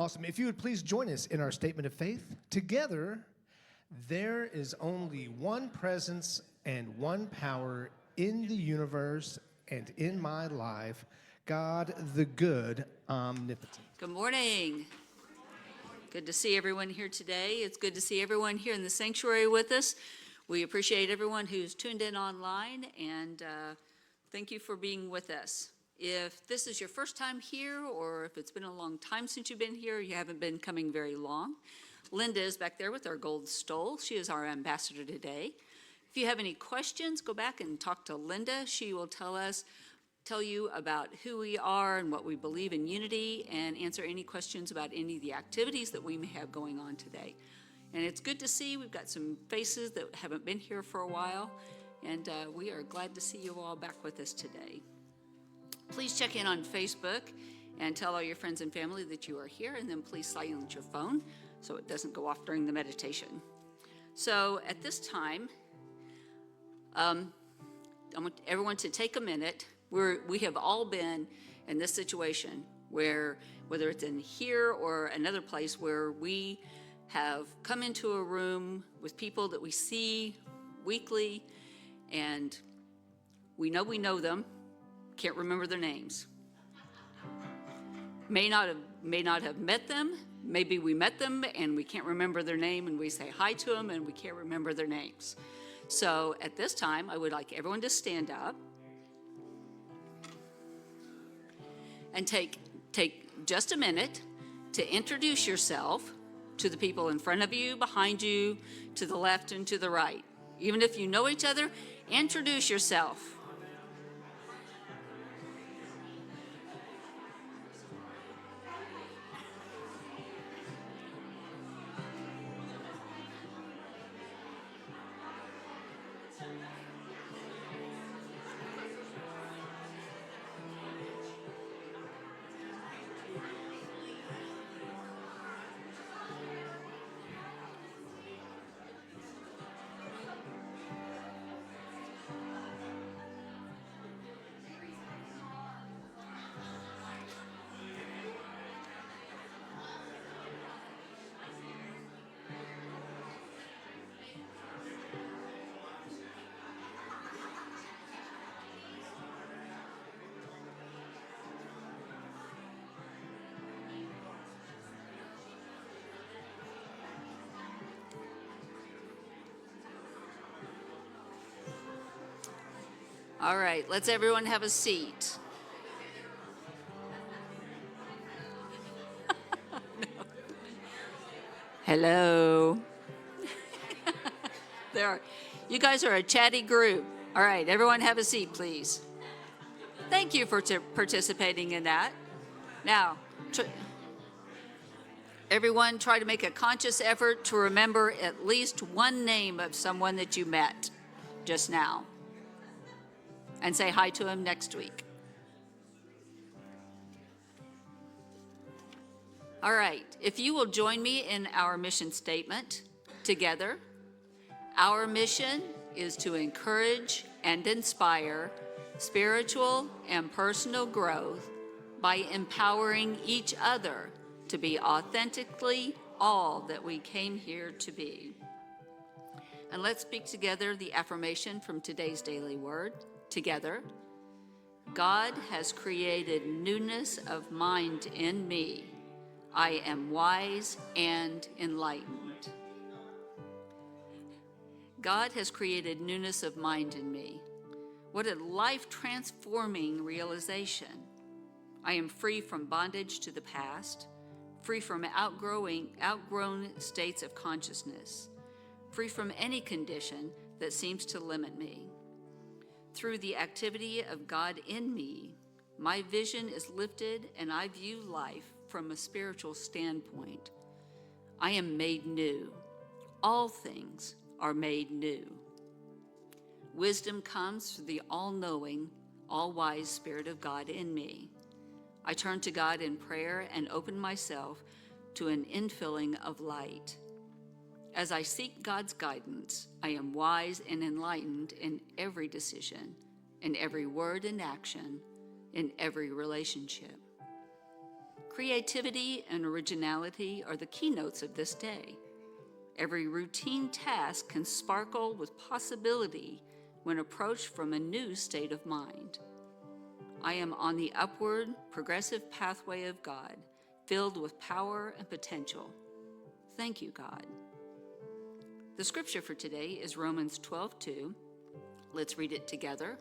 Awesome. If you would please join us in our statement of faith. Together, there is only one presence and one power in the universe and in my life, God the good, omnipotent. Good morning. Good to see everyone here today. It's good to see everyone here in the sanctuary with us. We appreciate everyone who's tuned in online, and thank you for being with us. If this is your first time here, or if it's been a long time since you've been here, you haven't been coming very long, Linda is back there with our gold stole. She is our ambassador today. If you have any questions, go back and talk to Linda. She will tell you about who we are and what we believe in Unity, and answer any questions about any of the activities that we may have going on today. And it's good to see we've got some faces that haven't been here for a while, and we are glad to see you all back with us today. Please check in on Facebook and tell all your friends and family that you are here, and then please silence your phone so it doesn't go off during the meditation. So at this time, I want everyone to take a minute. We have all been in this situation where, whether it's in here or another place, where we have come into a room with people that we see weekly, and we know them, can't remember their names. May not have met them. Maybe we met them and we can't remember their name, and we say hi to them and we can't remember their names. So at this time, I would like everyone to stand up and take just a minute to introduce yourself to the people in front of you, behind you, to the left and to the right. Even if you know each other, introduce yourself. All right, let's everyone have a seat. No. Hello. You guys are a chatty group. All right, everyone have a seat, please. Thank you for participating in that. Now, everyone try to make a conscious effort to remember at least one name of someone that you met just now, and say hi to him next week. All right, if you will join me in our mission statement together. Our mission is to encourage and inspire spiritual and personal growth by empowering each other to be authentically all that we came here to be. And let's speak together the affirmation from today's daily word. Together, God has created newness of mind in me. I am wise and enlightened. God has created newness of mind in me. What a life-transforming realization. I am free from bondage to the past, free from outgrown states of consciousness, free from any condition that seems to limit me. Through the activity of God in me, my vision is lifted and I view life from a spiritual standpoint. I am made new. All things are made new. Wisdom comes through the all-knowing, all-wise Spirit of God in me. I turn to God in prayer and open myself to an infilling of light. As I seek God's guidance, I am wise and enlightened in every decision, in every word and action, in every relationship. Creativity and originality are the keynotes of this day. Every routine task can sparkle with possibility when approached from a new state of mind. I am on the upward, progressive pathway of God, filled with power and potential. Thank you, God. The scripture for today is Romans 12:2. Let's read it together.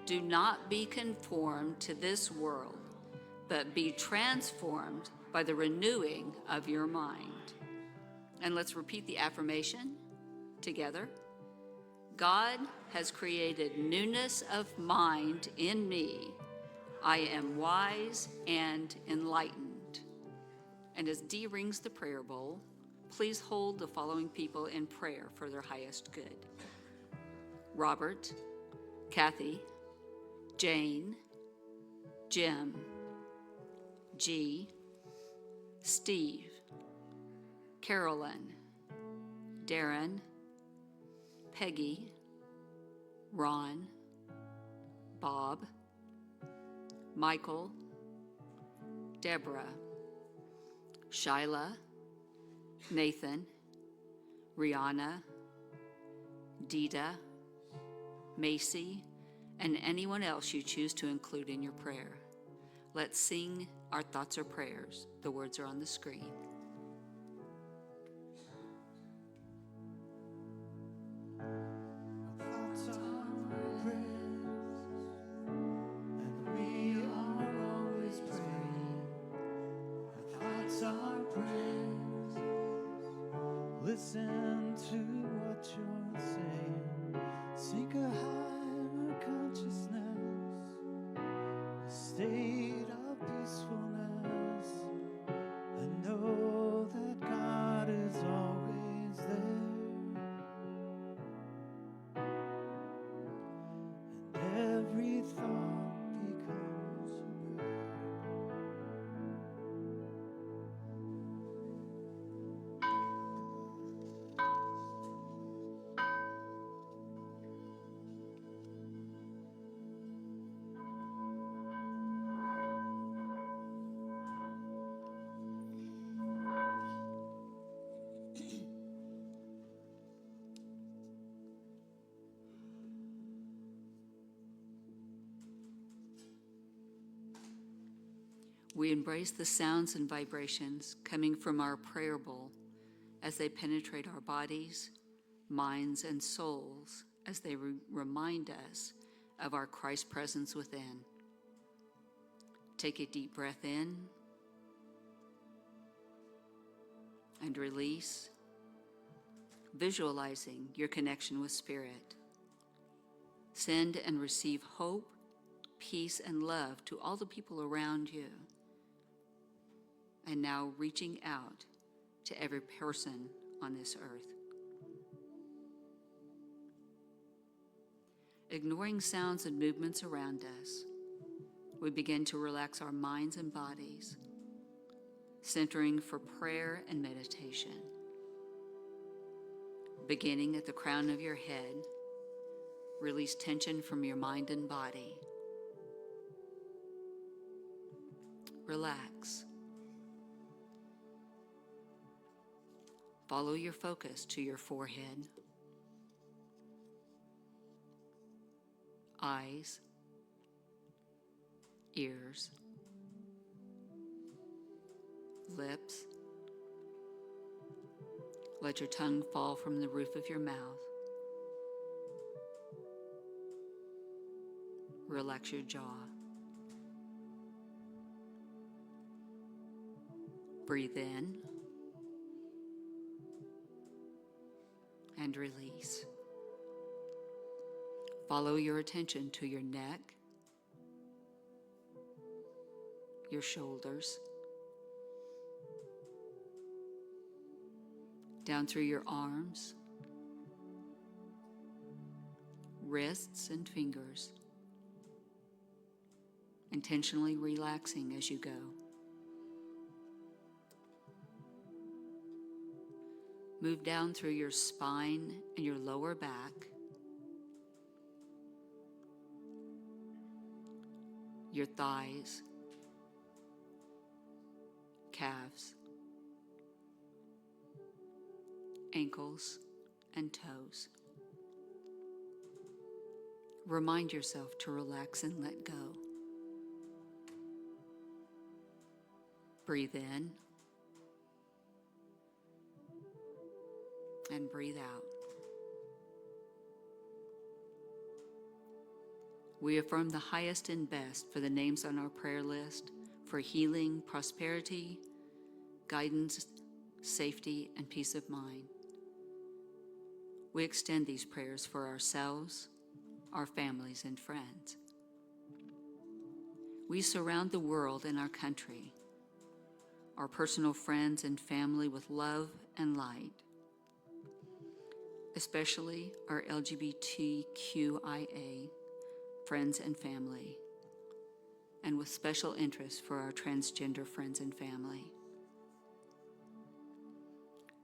Do not be conformed to this world, but be transformed by the renewing of your mind. And let's repeat the affirmation together. God has created newness of mind in me. I am wise and enlightened. And as Dee rings the prayer bowl, please hold the following people in prayer for their highest good: Robert, Kathy, Jane, Jim, G, Steve, Carolyn, Darren, Peggy, Ron, Bob, Michael, Deborah, Shyla, Nathan, Rihanna, Dita, Macy, and anyone else you choose to include in your prayer. Let's sing our thoughts or prayers. The words are on the screen. Listen to what you're saying. Seek a higher consciousness, a state of peacefulness, and know that God is always there. And every thought becomes a prayer. We embrace the sounds and vibrations coming from our prayer bowl as they penetrate our bodies, minds, and souls as they remind us of our Christ presence within. Take a deep breath in and release, visualizing your connection with Spirit. Send and receive hope, peace, and love to all the people around you. And now reaching out to every person on this earth. Ignoring sounds and movements around us, we begin to relax our minds and bodies, centering for prayer and meditation. Beginning at the crown of your head, release tension from your mind and body. Relax. Follow your focus to your forehead, eyes, ears, lips. Let your tongue fall from the roof of your mouth. Relax your jaw. Breathe in and release. Follow your attention to your neck, your shoulders, down through your arms, wrists, and fingers, intentionally relaxing as you go. Move down through your spine and your lower back, your thighs, calves, ankles, and toes. Remind yourself to relax and let go. Breathe in and breathe out. We affirm the highest and best for the names on our prayer list for healing, prosperity, guidance, safety, and peace of mind. We extend these prayers for ourselves, our families, and friends. We surround the world and our country, our personal friends and family with love and light, especially our LGBTQIA friends and family, and with special interest for our transgender friends and family.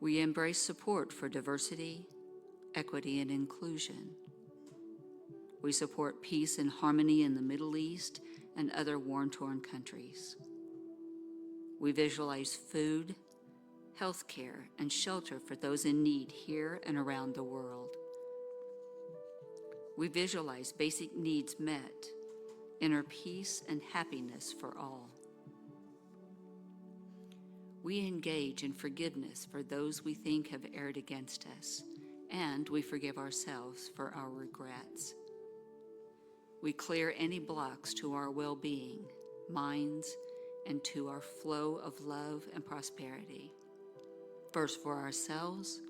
We embrace support for diversity, equity, and inclusion. We support peace and harmony in the Middle East and other war-torn countries. We visualize food, health care, and shelter for those in need here and around the world. We visualize basic needs met, inner peace and happiness for all. We engage in forgiveness for those we think have erred against us, and we forgive ourselves for our regrets. We clear any blocks to our well-being, minds, and to our flow of love and prosperity, first for ourselves,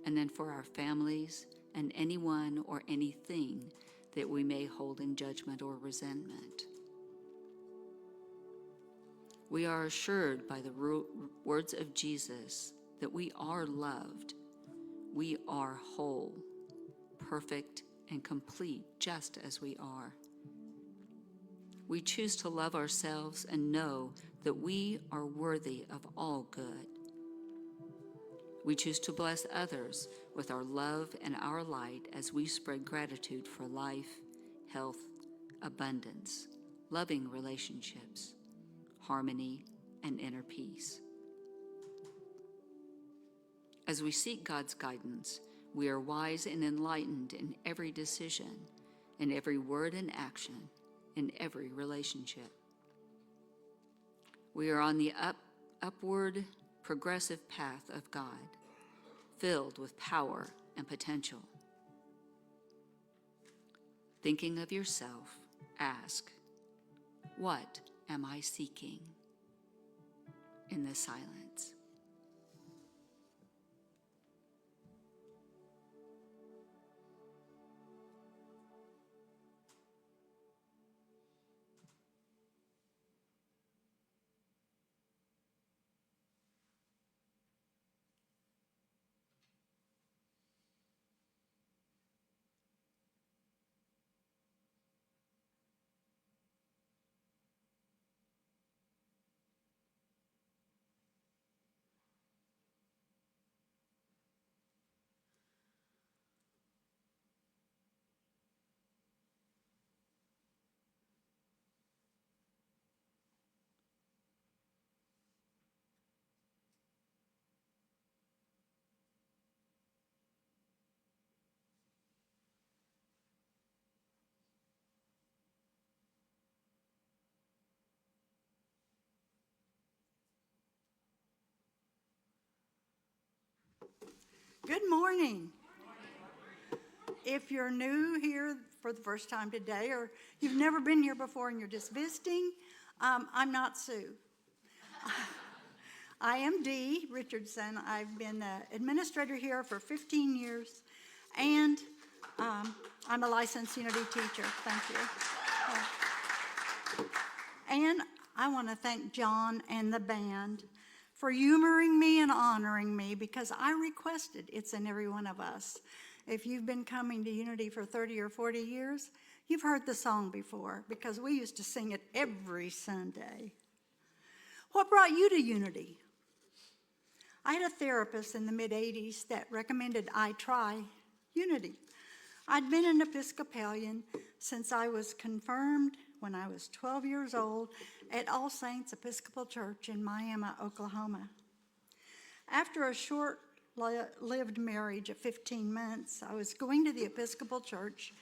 and then for our families and anyone or anything that we may hold in judgment or resentment. We are assured by the words of Jesus that we are loved, we are whole, perfect, and complete just as we are. We choose to love ourselves and know that we are worthy of all good. We choose to bless others with our love and our light as we spread gratitude for life, health, abundance, loving relationships, harmony, and inner peace. As we seek God's guidance, we are wise and enlightened in every decision, in every word and action, in every relationship. We are on the upward, progressive path of God, filled with power and potential. Thinking of yourself, ask, what am I seeking? In the silence. Good morning. If you're new here for the first time today, or you've never been here before and you're just visiting, I'm not Sue. I am Dee Richardson. I've been the administrator here for 15 years, and I'm a licensed Unity teacher. Thank you. And I want to thank John and the band for humoring me and honoring me, because I requested It's in Every One of Us. If you've been coming to Unity for 30 or 40 years, you've heard the song before, because we used to sing it every Sunday. What brought you to Unity? I had a therapist in the mid-'80s that recommended I try Unity. I'd been an Episcopalian since I was confirmed when I was 12 years old at All Saints Episcopal Church in Miami, Oklahoma. After a short-lived marriage of 15 months, I was going to the Episcopal Church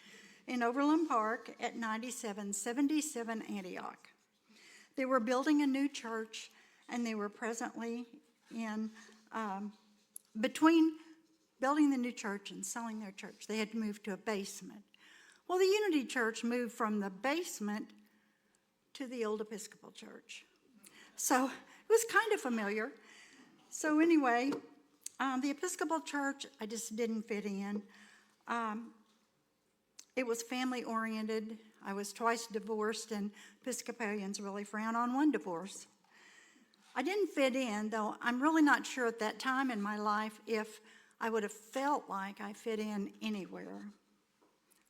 in Overland Park at 9777 Antioch. They were building a new church, and they were presently in between building the new church and selling their church. They had to move to a basement. Well, the Unity Church moved from the basement to the old Episcopal Church. So it was kind of familiar. So anyway, the Episcopal Church, I just didn't fit in. It was family-oriented. I was twice divorced, and Episcopalians really frown on one divorce. I didn't fit in, though I'm really not sure at that time in my life if I would have felt like I fit in anywhere,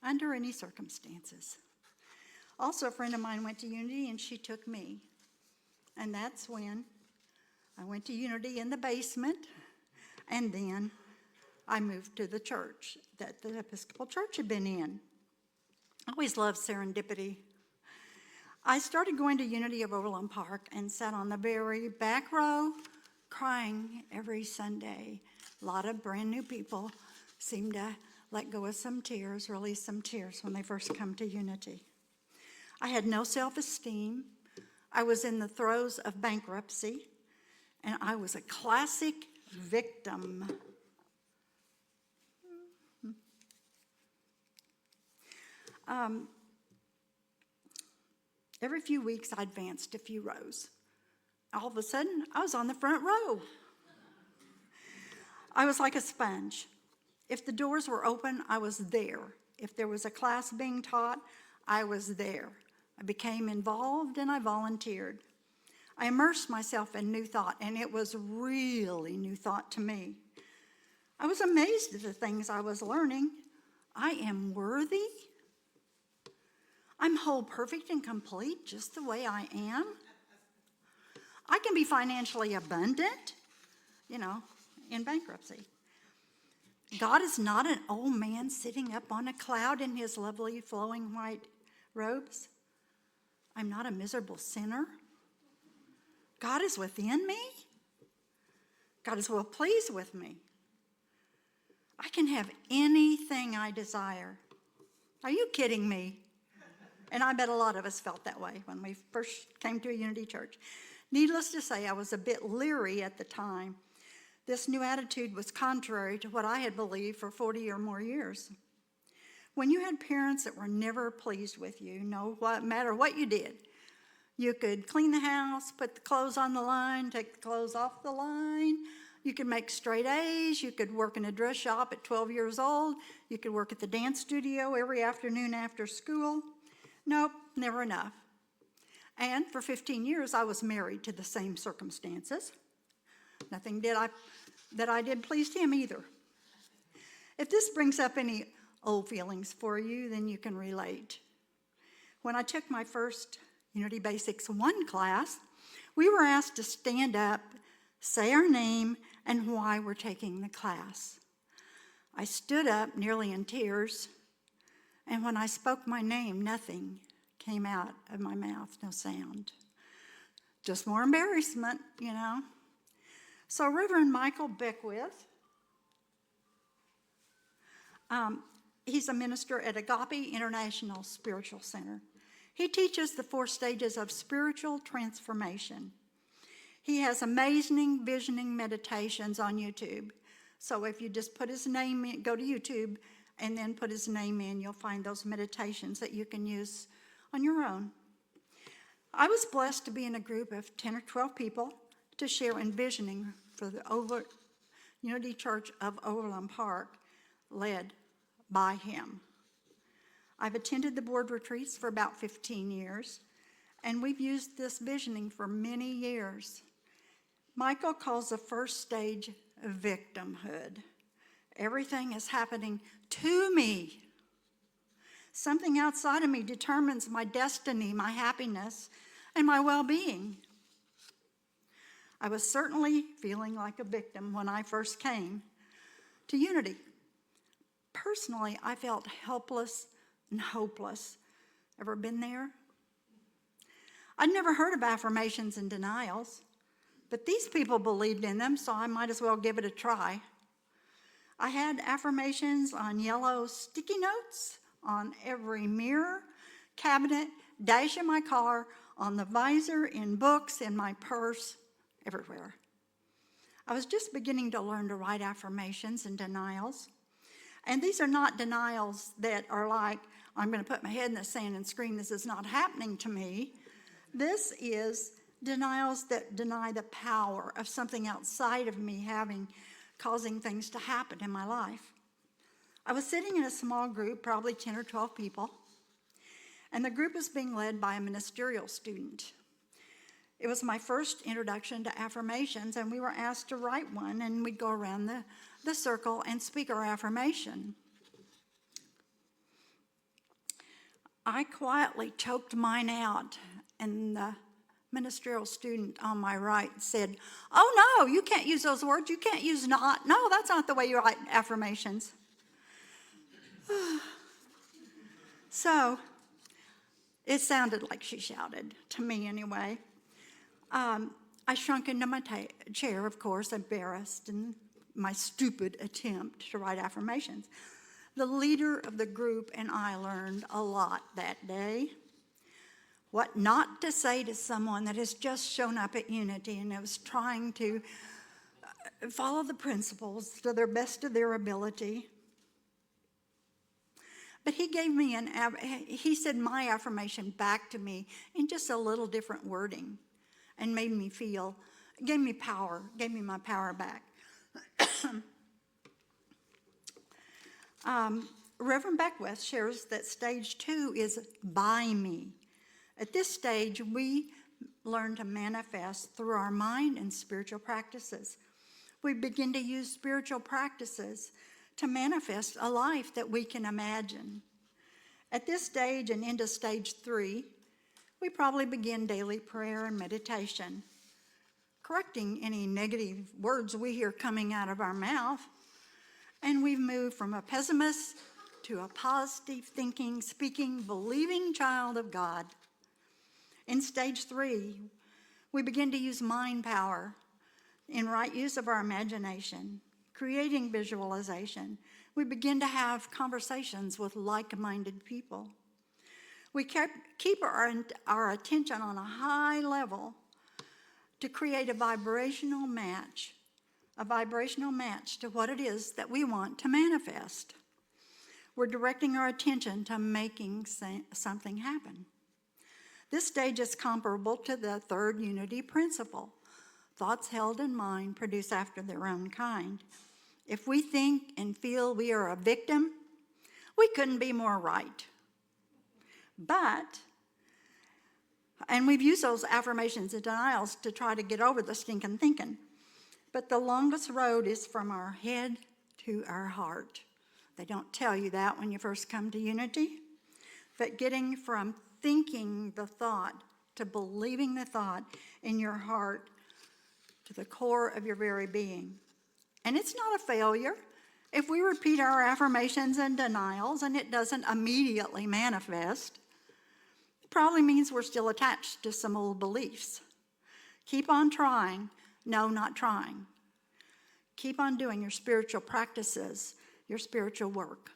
under any circumstances. Also, a friend of mine went to Unity, and she took me. And that's when I went to Unity in the basement, and then I moved to the church that the Episcopal Church had been in. I always loved serendipity. I started going to Unity of Overland Park and sat on the very back row crying every Sunday. A lot of brand new people seem to let go of some tears, release some tears when they first come to Unity. I had no self-esteem. I was in the throes of bankruptcy, and I was a classic victim. Every few weeks, I advanced a few rows. All of a sudden, I was on the front row. I was like a sponge. If the doors were open, I was there. If there was a class being taught, I was there. I became involved and I volunteered. I immersed myself in new thought, and it was really new thought to me. I was amazed at the things I was learning. I am worthy. I'm whole, perfect, and complete just the way I am. I can be financially abundant, in bankruptcy. God is not an old man sitting up on a cloud in his lovely flowing white robes. I'm not a miserable sinner. God is within me. God is well pleased with me. I can have anything I desire. Are you kidding me? And I bet a lot of us felt that way when we first came to a Unity church. Needless to say, I was a bit leery at the time. This new attitude was contrary to what I had believed for 40 or more years. When you had parents that were never pleased with you, no matter what you did, you could clean the house, put the clothes on the line, take the clothes off the line. You could make straight A's. You could work in a dress shop at 12 years old. You could work at the dance studio every afternoon after school. Nope, never enough. And for 15 years, I was married to the same circumstances. Nothing that I did pleased him either. If this brings up any old feelings for you, then you can relate. When I took my first Unity Basics 1 class, we were asked to stand up, say our name, and why we're taking the class. I stood up, nearly in tears, and when I spoke my name, nothing came out of my mouth, no sound. Just more embarrassment, So Reverend Michael Beckwith, he's a minister at Agape International Spiritual Center. He teaches the 4 stages of spiritual transformation. He has amazing visioning meditations on YouTube. So if you just put his name in, go to YouTube, and then put his name in, you'll find those meditations that you can use on your own. I was blessed to be in a group of 10 or 12 people to share in visioning for the Unity Church of Overland Park, led by him. I've attended the board retreats for about 15 years, and we've used this visioning for many years. Michael calls the first stage victimhood. Everything is happening to me. Something outside of me determines my destiny, my happiness, and my well-being. I was certainly feeling like a victim when I first came to Unity. Personally, I felt helpless and hopeless. Ever been there? I'd never heard of affirmations and denials, but these people believed in them, so I might as well give it a try. I had affirmations on yellow sticky notes on every mirror, cabinet, dash in my car, on the visor, in books, in my purse, everywhere. I was just beginning to learn to write affirmations and denials. And these are not denials that are like, I'm going to put my head in the sand and scream, this is not happening to me. This is denials that deny the power of something outside of me causing things to happen in my life. I was sitting in a small group, probably 10 or 12 people, and the group was being led by a ministerial student. It was my first introduction to affirmations, and we were asked to write one, and we'd go around the circle and speak our affirmation. I quietly choked mine out, and the ministerial student on my right said, "Oh no, you can't use those words, you can't use not. No, that's not the way you write affirmations." So, it sounded like she shouted, to me anyway. I shrunk into my chair, of course, embarrassed in my stupid attempt to write affirmations. The leader of the group and I learned a lot that day. What not to say to someone that has just shown up at Unity and is trying to follow the principles to the best of their ability. But he gave me he said my affirmation back to me in just a little different wording and made me feel, gave me power, gave me my power back. Reverend Beckwith shares that stage 2 is by me. At this stage, we learn to manifest through our mind and spiritual practices. We begin to use spiritual practices to manifest a life that we can imagine. At this stage and into stage 3, we probably begin daily prayer and meditation, correcting any negative words we hear coming out of our mouth, and we've moved from a pessimist to a positive thinking, speaking, believing child of God. In stage 3, we begin to use mind power in right use of our imagination, creating visualization. We begin to have conversations with like-minded people. We keep our attention on a high level to create a vibrational match to what it is that we want to manifest. We're directing our attention to making something happen. This stage is comparable to the third unity principle. Thoughts held in mind produce after their own kind. If we think and feel we are a victim, we couldn't be more right. And we've used those affirmations and denials to try to get over the stinking thinking. But the longest road is from our head to our heart. They don't tell you that when you first come to Unity. But getting from thinking the thought to believing the thought in your heart to the core of your very being. And it's not a failure. If we repeat our affirmations and denials and it doesn't immediately manifest, it probably means we're still attached to some old beliefs. Keep on trying. No, not trying. Keep on doing your spiritual practices, your spiritual work.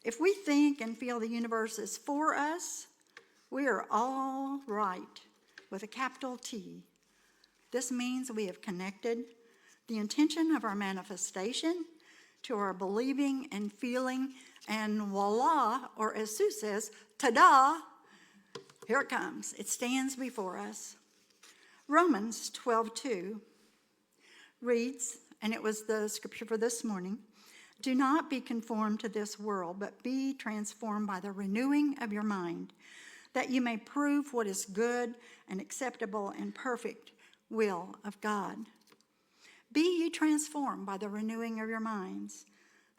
If we think and feel the universe is for us, we are all right with a capital T. This means we have connected the intention of our manifestation to our believing and feeling, and voila, or as Sue says, ta-da, here it comes. It stands before us. Romans 12:2 reads, and it was the scripture for this morning, "Do not be conformed to this world, but be transformed by the renewing of your mind, that you may prove what is good and acceptable and perfect will of God." Be ye transformed by the renewing of your minds.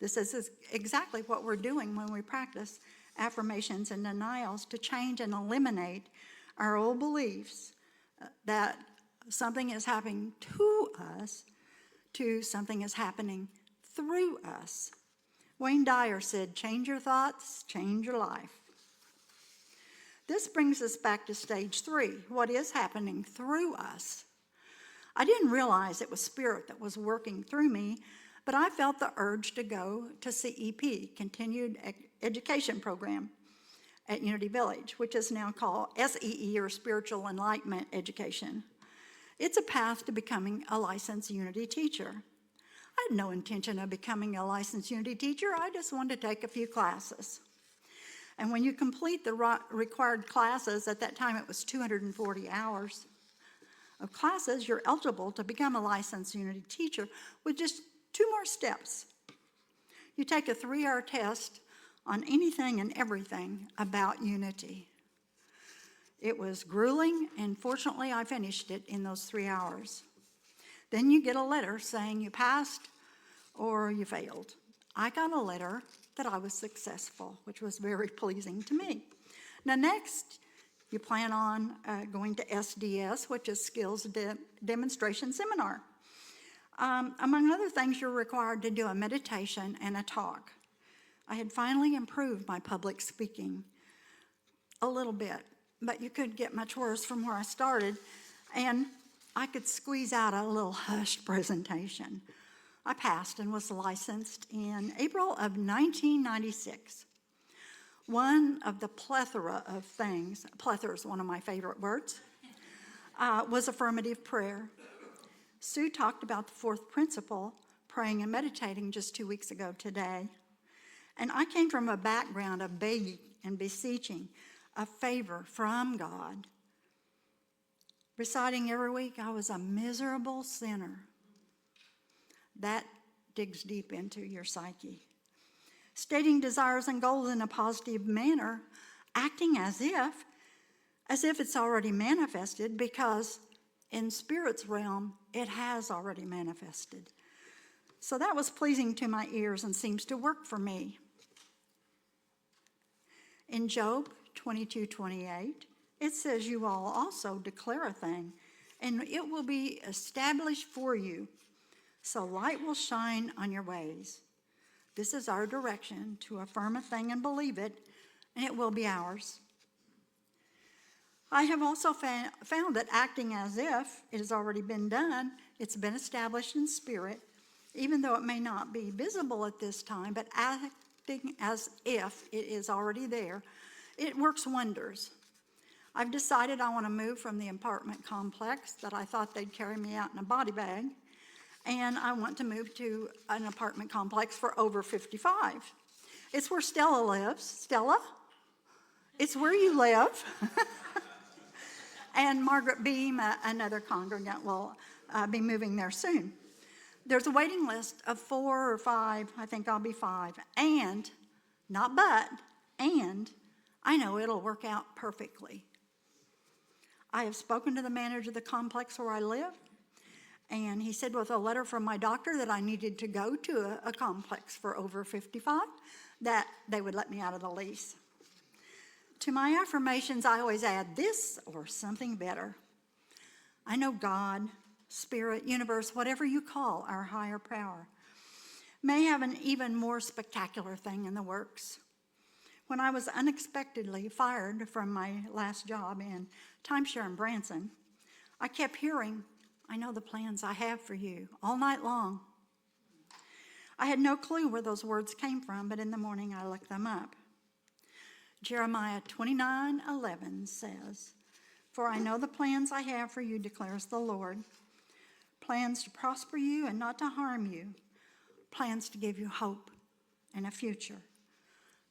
This is exactly what we're doing when we practice affirmations and denials to change and eliminate our old beliefs that something is happening to us, to something is happening through us. Wayne Dyer said, "Change your thoughts, change your life." This brings us back to stage 3, what is happening through us. I didn't realize it was Spirit that was working through me, but I felt the urge to go to CEP, Continued Education Program, at Unity Village, which is now called SEE, or Spiritual Enlightenment Education. It's a path to becoming a licensed Unity teacher. I had no intention of becoming a licensed Unity teacher. I just wanted to take a few classes. And when you complete the required classes, at that time it was 240 hours of classes, you're eligible to become a licensed Unity teacher with just 2 more steps. You take a 3-hour test on anything and everything about Unity. It was grueling, and fortunately I finished it in those 3 hours. Then you get a letter saying you passed or you failed. I got a letter that I was successful, which was very pleasing to me. Now next, you plan on going to SDS, which is Skills Demonstration Seminar. Among other things, you're required to do a meditation and a talk. I had finally improved my public speaking a little bit, but you couldn't get much worse from where I started, and I could squeeze out a little hushed presentation. I passed and was licensed in April of 1996. One of the plethora of things, plethora is one of my favorite words, was affirmative prayer. Sue talked about the 4th principle, praying and meditating, just 2 weeks ago today. And I came from a background of begging and beseeching a favor from God. Reciting every week, I was a miserable sinner. That digs deep into your psyche. Stating desires and goals in a positive manner, acting as if it's already manifested, because in Spirit's realm, it has already manifested. So that was pleasing to my ears and seems to work for me. In Job 22:28, it says, "You all also declare a thing, and it will be established for you. So light will shine on your ways." This is our direction, to affirm a thing and believe it, and it will be ours. I have also found that acting as if it has already been done, it's been established in Spirit, even though it may not be visible at this time, but acting as if it is already there, it works wonders. I've decided I want to move from the apartment complex that I thought they'd carry me out in a body bag, and I want to move to an apartment complex for over 55. It's where Stella lives. Stella? It's where you live. And Margaret Beam, another congregant, will be moving there soon. There's a waiting list of 4 or 5, I think I'll be 5, and, not but, and I know it'll work out perfectly. I have spoken to the manager of the complex where I live, and he said with a letter from my doctor that I needed to go to a complex for over 55, that they would let me out of the lease. To my affirmations, I always add this or something better. I know God, Spirit, universe, whatever you call our higher power, may have an even more spectacular thing in the works. When I was unexpectedly fired from my last job in timeshare in Branson, I kept hearing, "I know the plans I have for you," all night long. I had no clue where those words came from, but in the morning I looked them up. Jeremiah 29:11 says, "For I know the plans I have for you, declares the Lord, plans to prosper you and not to harm you, plans to give you hope and a future."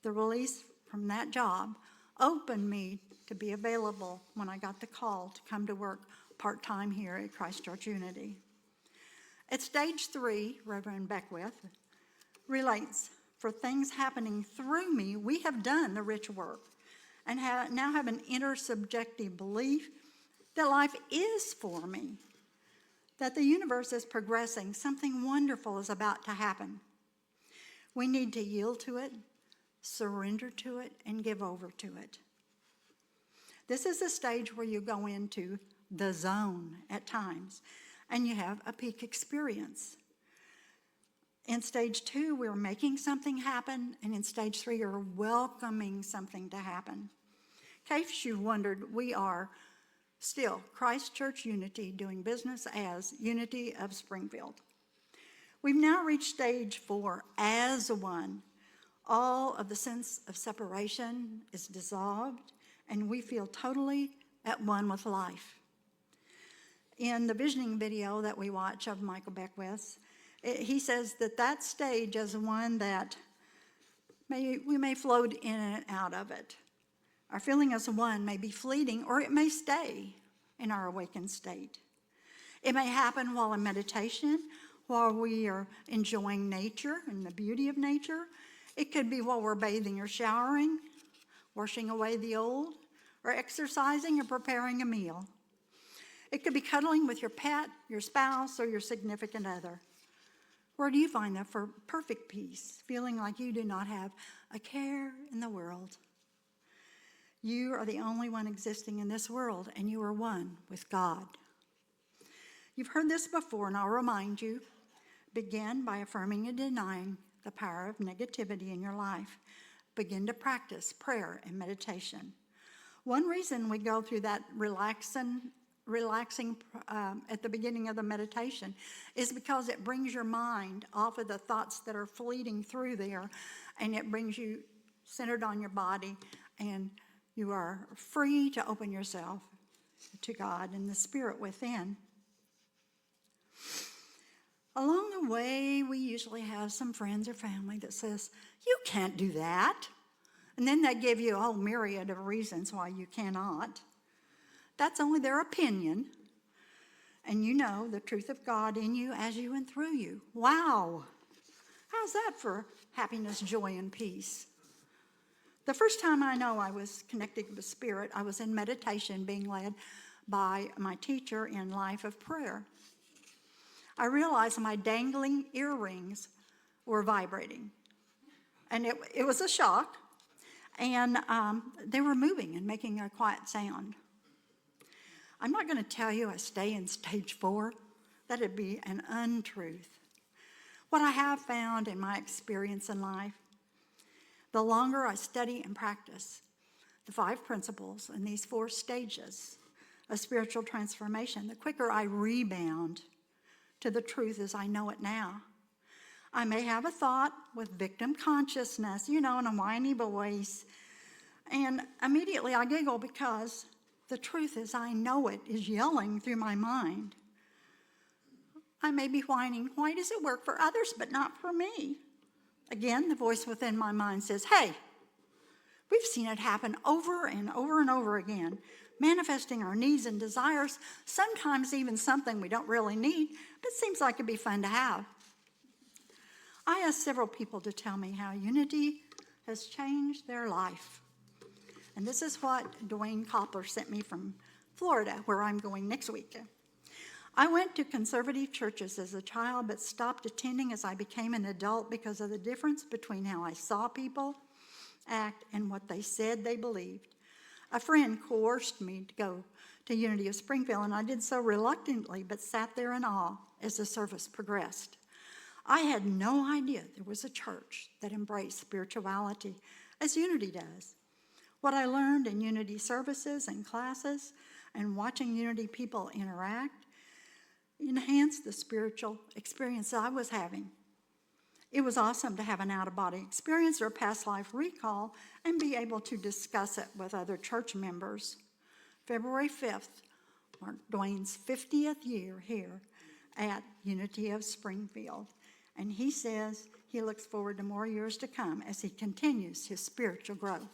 The release from that job opened me to be available when I got the call to come to work part-time here at Christ Church Unity. At stage 3, Reverend Beckwith relates, "For things happening through me, we have done the rich work and now have an inner subjective belief that life is for me, that the universe is progressing, something wonderful is about to happen. We need to yield to it, surrender to it, and give over to it." This is a stage where you go into the zone at times, and you have a peak experience. In stage 2, we're making something happen, and in stage 3, you're welcoming something to happen. In case you wondered, we are still Christ Church Unity, doing business as Unity of Springfield. We've now reached stage 4, as one. All of the sense of separation is dissolved, and we feel totally at one with life. In the visioning video that we watch of Michael Beckwith's, he says that stage is one that we may float in and out of it. Our feeling as one may be fleeting, or it may stay in our awakened state. It may happen while in meditation, while we are enjoying nature and the beauty of nature. It could be while we're bathing or showering, washing away the old, or exercising or preparing a meal. It could be cuddling with your pet, your spouse, or your significant other. Where do you find that for perfect peace, feeling like you do not have a care in the world? You are the only one existing in this world, and you are one with God. You've heard this before, and I'll remind you. Begin by affirming and denying the power of negativity in your life. Begin to practice prayer and meditation. One reason we go through that relaxing at the beginning of the meditation is because it brings your mind off of the thoughts that are fleeting through there, and it brings you centered on your body, and you are free to open yourself to God and the Spirit within. Along the way, we usually have some friends or family that says, "You can't do that." And then they give you a whole myriad of reasons why you cannot. That's only their opinion. And you know the truth of God in you, as you, and through you. Wow! How's that for happiness, joy, and peace? The first time I know I was connected with Spirit, I was in meditation being led by my teacher in Life of Prayer. I realized my dangling earrings were vibrating. And it was a shock. And they were moving and making a quiet sound. I'm not going to tell you I stay in stage 4. That'd be an untruth. What I have found in my experience in life, the longer I study and practice the 5 principles and these 4 stages of spiritual transformation, the quicker I rebound to the truth as I know it now. I may have a thought with victim consciousness, in a whiny voice, and immediately I giggle because the truth as I know it is yelling through my mind. I may be whining, "Why does it work for others but not for me?" Again, the voice within my mind says, "Hey, we've seen it happen over and over and over again, manifesting our needs and desires, sometimes even something we don't really need, but seems like it'd be fun to have." I asked several people to tell me how Unity has changed their life. And this is what Dwayne Koppler sent me from Florida, where I'm going next week. I went to conservative churches as a child, but stopped attending as I became an adult because of the difference between how I saw people act and what they said they believed. A friend coerced me to go to Unity of Springfield, and I did so reluctantly, but sat there in awe as the service progressed. I had no idea there was a church that embraced spirituality as Unity does. What I learned in Unity services and classes and watching Unity people interact enhanced the spiritual experience I was having. It was awesome to have an out-of-body experience or past life recall and be able to discuss it with other church members. February 5th marked Dwayne's 50th year here at Unity of Springfield. And he says he looks forward to more years to come as he continues his spiritual growth.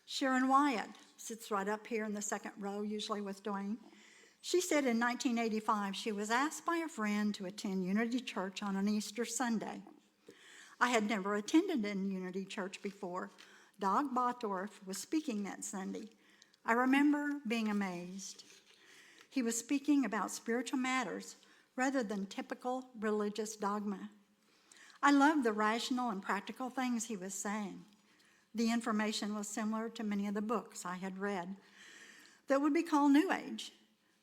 Sharon Wyatt sits right up here in the second row, usually with Dwayne. She said in 1985 she was asked by a friend to attend Unity Church on an Easter Sunday. I had never attended a Unity Church before. Doug Bottorff was speaking that Sunday. I remember being amazed. He was speaking about spiritual matters rather than typical religious dogma. I loved the rational and practical things he was saying. The information was similar to many of the books I had read that would be called New Age.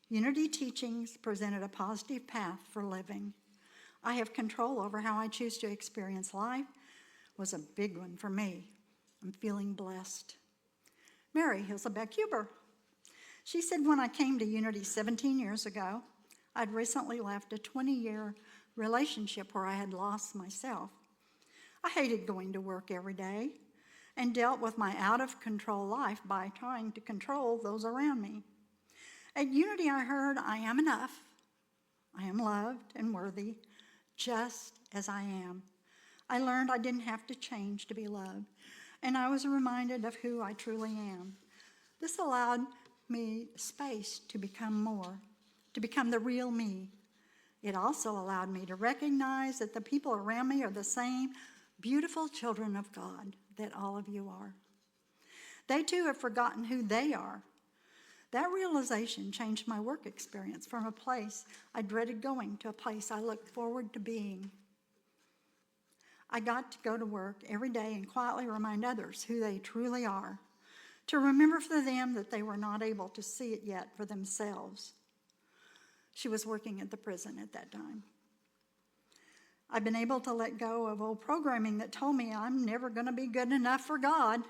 Unity teachings presented a positive path for living. I have control over how I choose to experience life was a big one for me. I'm feeling blessed. Mary Hilsabeck Huber. She said when I came to Unity 17 years ago, I'd recently left a 20-year relationship where I had lost myself. I hated going to work every day and dealt with my out-of-control life by trying to control those around me. At Unity, I heard, I am enough. I am loved and worthy, just as I am. I learned I didn't have to change to be loved, and I was reminded of who I truly am. This allowed me space to become more, to become the real me. It also allowed me to recognize that the people around me are the same beautiful children of God that all of you are. They too have forgotten who they are. That realization changed my work experience from a place I dreaded going to a place I looked forward to being. I got to go to work every day and quietly remind others who they truly are, to remember for them that they were not able to see it yet for themselves. She was working at the prison at that time. I've been able to let go of old programming that told me I'm never going to be good enough for God.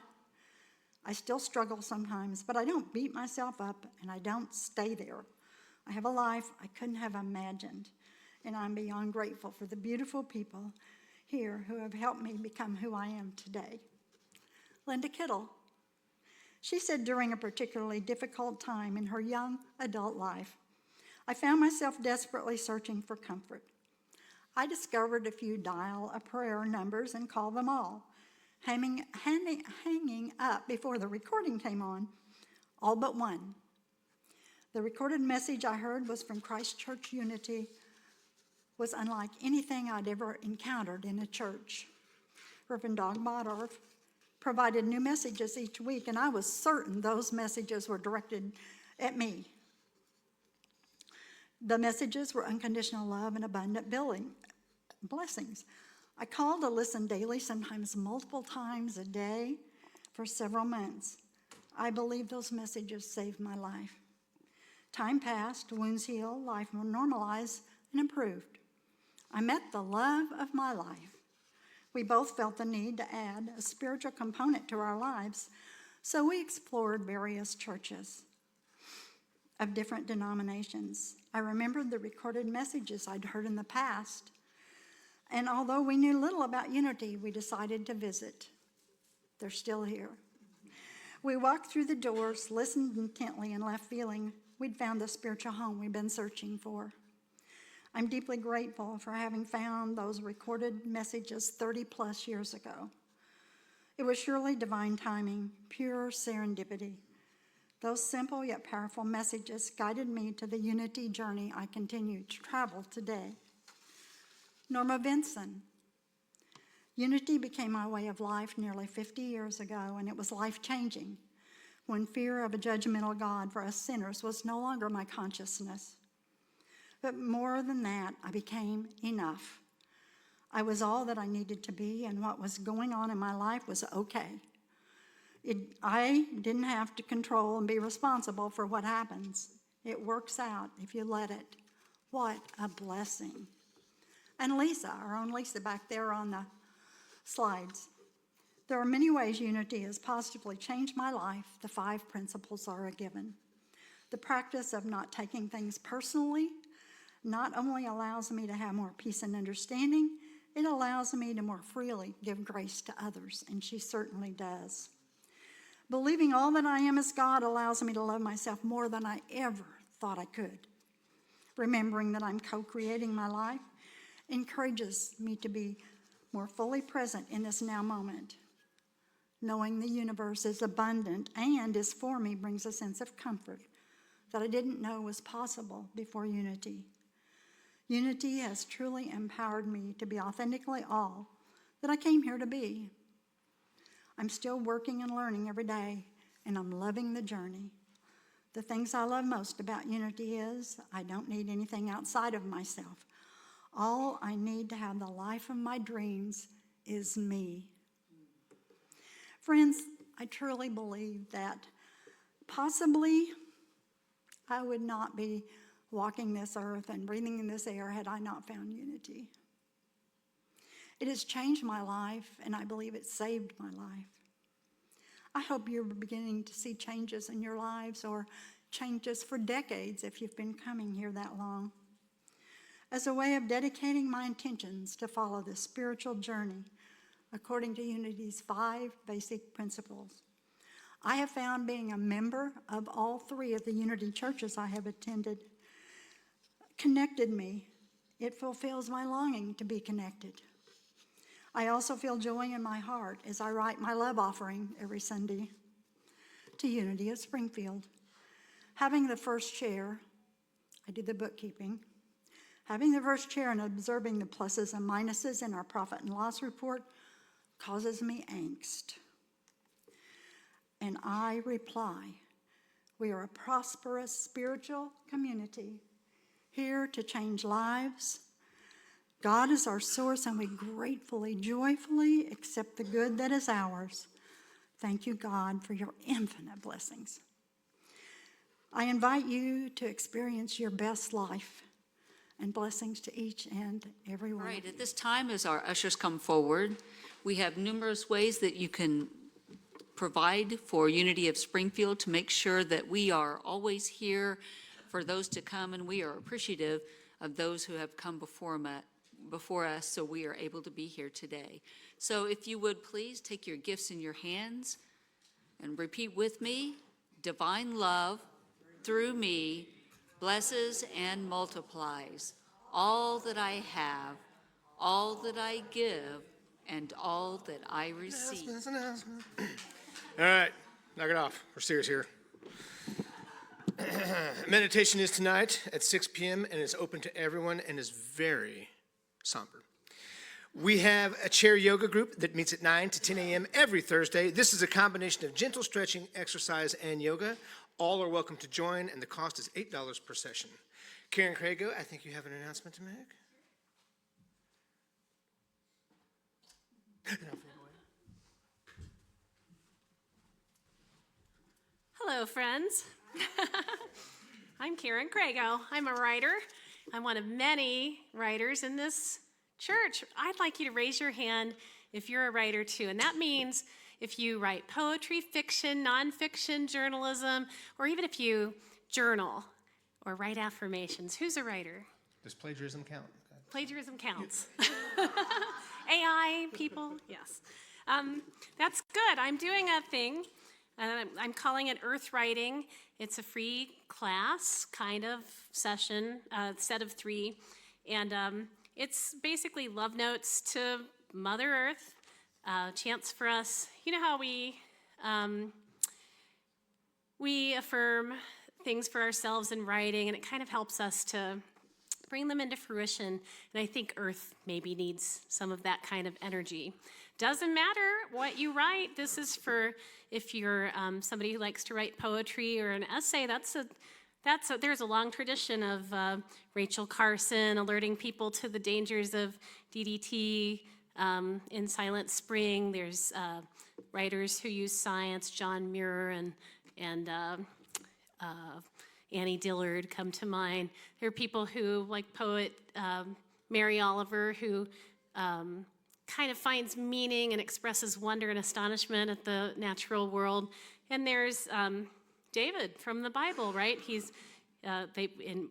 I still struggle sometimes, but I don't beat myself up and I don't stay there. I have a life I couldn't have imagined, and I'm beyond grateful for the beautiful people here who have helped me become who I am today. Linda Kittle. She said during a particularly difficult time in her young adult life, I found myself desperately searching for comfort. I discovered a few dial-a-prayer numbers and called them all, hanging up before the recording came on, all but one. The recorded message I heard was from Christ Church Unity, was unlike anything I'd ever encountered in a church. Reverend Doug Bodorf provided new messages each week, and I was certain those messages were directed at me. The messages were unconditional love and abundant blessings. I called to listen daily, sometimes multiple times a day, for several months. I believe those messages saved my life. Time passed, wounds healed, life normalized and improved. I met the love of my life. We both felt the need to add a spiritual component to our lives, so we explored various churches of different denominations. I remembered the recorded messages I'd heard in the past, and although we knew little about Unity, we decided to visit. They're still here. We walked through the doors, listened intently, and left feeling we'd found the spiritual home we'd been searching for. I'm deeply grateful for having found those recorded messages 30 plus years ago. It was surely divine timing, pure serendipity. Those simple yet powerful messages guided me to the Unity journey I continue to travel today. Norma Vinson. Unity became my way of life nearly 50 years ago, and it was life-changing when fear of a judgmental God for us sinners was no longer my consciousness. But more than that, I became enough. I was all that I needed to be, and what was going on in my life was okay. I didn't have to control and be responsible for what happens. It works out if you let it. What a blessing. And Lisa, our own Lisa back there on the slides. There are many ways Unity has positively changed my life. The 5 principles are a given. The practice of not taking things personally not only allows me to have more peace and understanding, it allows me to more freely give grace to others, and she certainly does. Believing all that I am as God allows me to love myself more than I ever thought I could. Remembering that I'm co-creating my life encourages me to be more fully present in this now moment. Knowing the universe is abundant and is for me brings a sense of comfort that I didn't know was possible before Unity. Unity has truly empowered me to be authentically all that I came here to be. I'm still working and learning every day, and I'm loving the journey. The things I love most about Unity is I don't need anything outside of myself. All I need to have the life of my dreams is me. Friends, I truly believe that possibly I would not be walking this earth and breathing in this air had I not found Unity. It has changed my life, and I believe it saved my life. I hope you're beginning to see changes in your lives, or changes for decades if you've been coming here that long. As a way of dedicating my intentions to follow this spiritual journey according to Unity's 5 basic principles, I have found being a member of all 3 of the Unity churches I have attended connected me. It fulfills my longing to be connected. I also feel joy in my heart as I write my love offering every Sunday to Unity of Springfield. Having the first chair, I do the bookkeeping, having the first chair and observing the pluses and minuses in our profit and loss report causes me angst. And I reply, we are a prosperous spiritual community here to change lives. God is our source, and we gratefully, joyfully accept the good that is ours. Thank you, God, for your infinite blessings. I invite you to experience your best life, and blessings to each and every one. All right, of you. at this time, as our ushers come forward, we have numerous ways that you can provide for Unity of Springfield to make sure that we are always here for those to come, and we are appreciative of those who have come before us, so we are able to be here today. So if you would please take your gifts in your hands and repeat with me: divine love through me blesses and multiplies all that I have, all that I give, and all that I receive. All right, knock it off. We're serious here. Meditation is tonight at 6 p.m. and is open to everyone and is very somber. We have a chair yoga group that meets at 9 to 10 a.m. every Thursday. This is a combination of gentle stretching, exercise, and yoga. All are welcome to join, and the cost is $8 per session. Karen Crago, I think you have an announcement to make. Hello, friends. I'm Karen Crago. I'm a writer. I'm one of many writers in this church. I'd like you to raise your hand if you're a writer too, and that means if you write poetry, fiction, nonfiction, journalism, or even if you journal or write affirmations. Who's a writer? Does plagiarism count? Plagiarism counts. AI people, yes. That's good. I'm doing a thing. I'm calling it Earth Writing. It's a free class kind of session, set of 3. And it's basically love notes to Mother Earth, chance for us. You know how we affirm things for ourselves in writing, and it kind of helps us to bring them into fruition. And I think Earth maybe needs some of that kind of energy. Doesn't matter what you write. This is for if you're somebody who likes to write poetry or an essay. There's a long tradition of Rachel Carson alerting people to the dangers of DDT in Silent Spring. There's writers who use science, John Muir and Annie Dillard come to mind. There are people who, like poet Mary Oliver, who kind of finds meaning and expresses wonder and astonishment at the natural world. And there's David from the Bible, right? He's in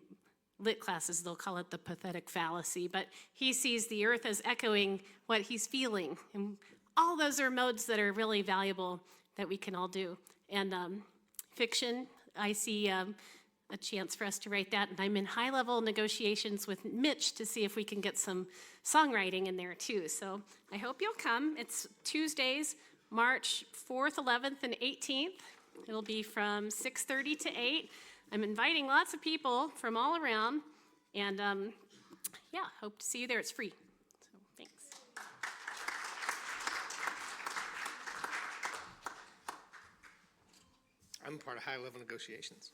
lit classes, they'll call it the pathetic fallacy, but he sees the earth as echoing what he's feeling. And all those are modes that are really valuable that we can all do. And fiction, I see a chance for us to write that. And I'm in high-level negotiations with Mitch to see if we can get some songwriting in there too. So I hope you'll come. It's Tuesdays, March 4th, 11th, and 18th. It'll be from 6:30 to 8. I'm inviting lots of people from all around. And yeah, hope to see you there. It's free. So thanks. I'm part of high-level negotiations.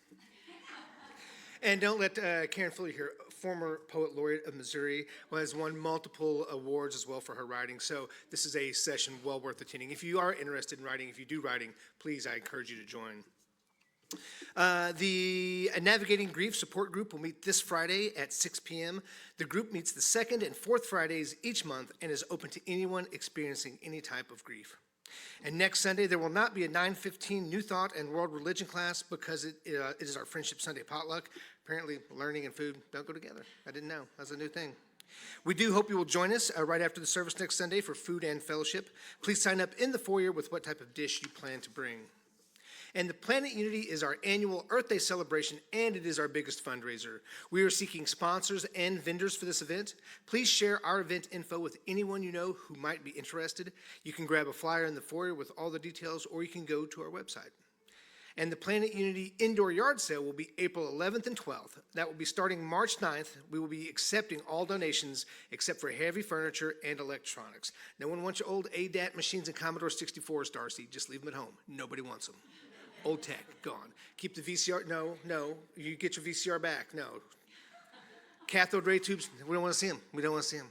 And don't let Karen fool you here, former poet laureate of Missouri, who has won multiple awards as well for her writing. So this is a session well worth attending. If you are interested in writing, if you do writing, please, I encourage you to join. The Navigating Grief support group will meet this Friday at 6 p.m. The group meets the second and fourth Fridays each month and is open to anyone experiencing any type of grief. And next Sunday, there will not be a 9:15 New Thought and World Religion class because it is our Friendship Sunday potluck. Apparently, learning and food don't go together. I didn't know. That's a new thing. We do hope you will join us right after the service next Sunday for food and fellowship. Please sign up in the foyer with what type of dish you plan to bring. And the Planet Unity is our annual Earth Day celebration, and it is our biggest fundraiser. We are seeking sponsors and vendors for this event. Please share our event info with anyone you know who might be interested. You can grab a flyer in the foyer with all the details, or you can go to our website. And the Planet Unity indoor yard sale will be April 11th and 12th. That will be starting March 9th. We will be accepting all donations except for heavy furniture and electronics. No one wants your old ADAT machines and Commodore 64s, Darcy. Just leave them at home. Nobody wants them. Old tech, gone. Keep the VCR, no. You get your VCR back, no. Cathode ray tubes, we don't want to see them. We don't want to see them.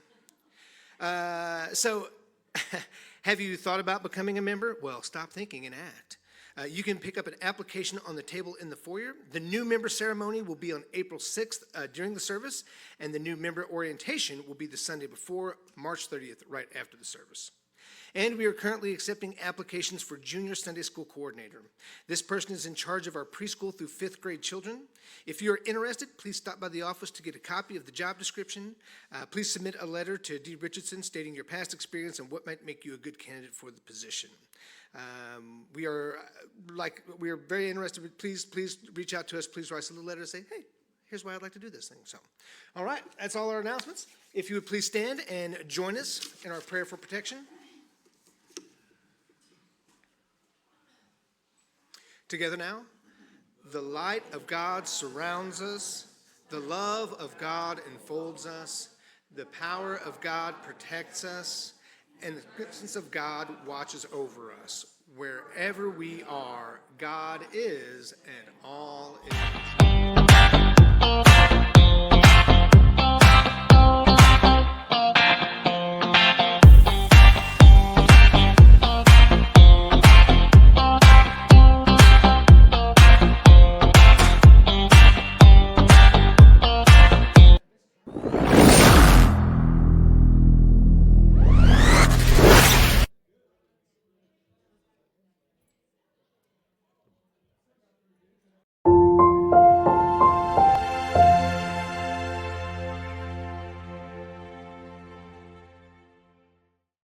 So, have you thought about becoming a member? Well, stop thinking and act. You can pick up an application on the table in the foyer. The new member ceremony will be on April 6th during the service, and the new member orientation will be the Sunday before, March 30th, right after the service. And we are currently accepting applications for Junior Sunday School Coordinator. This person is in charge of our preschool through 5th grade children. If you are interested, please stop by the office to get a copy of the job description. Please submit a letter to Dee Richardson stating your past experience and what might make you a good candidate for the position. We are very interested. Please reach out to us. Please write us a little letter and say, hey, here's why I'd like to do this thing. So, all right, that's all our announcements. If you would please stand and join us in our prayer for protection. Together now, the light of God surrounds us, the love of God enfolds us, the power of God protects us, and the goodness of God watches over us. Wherever we are, God is, and all is.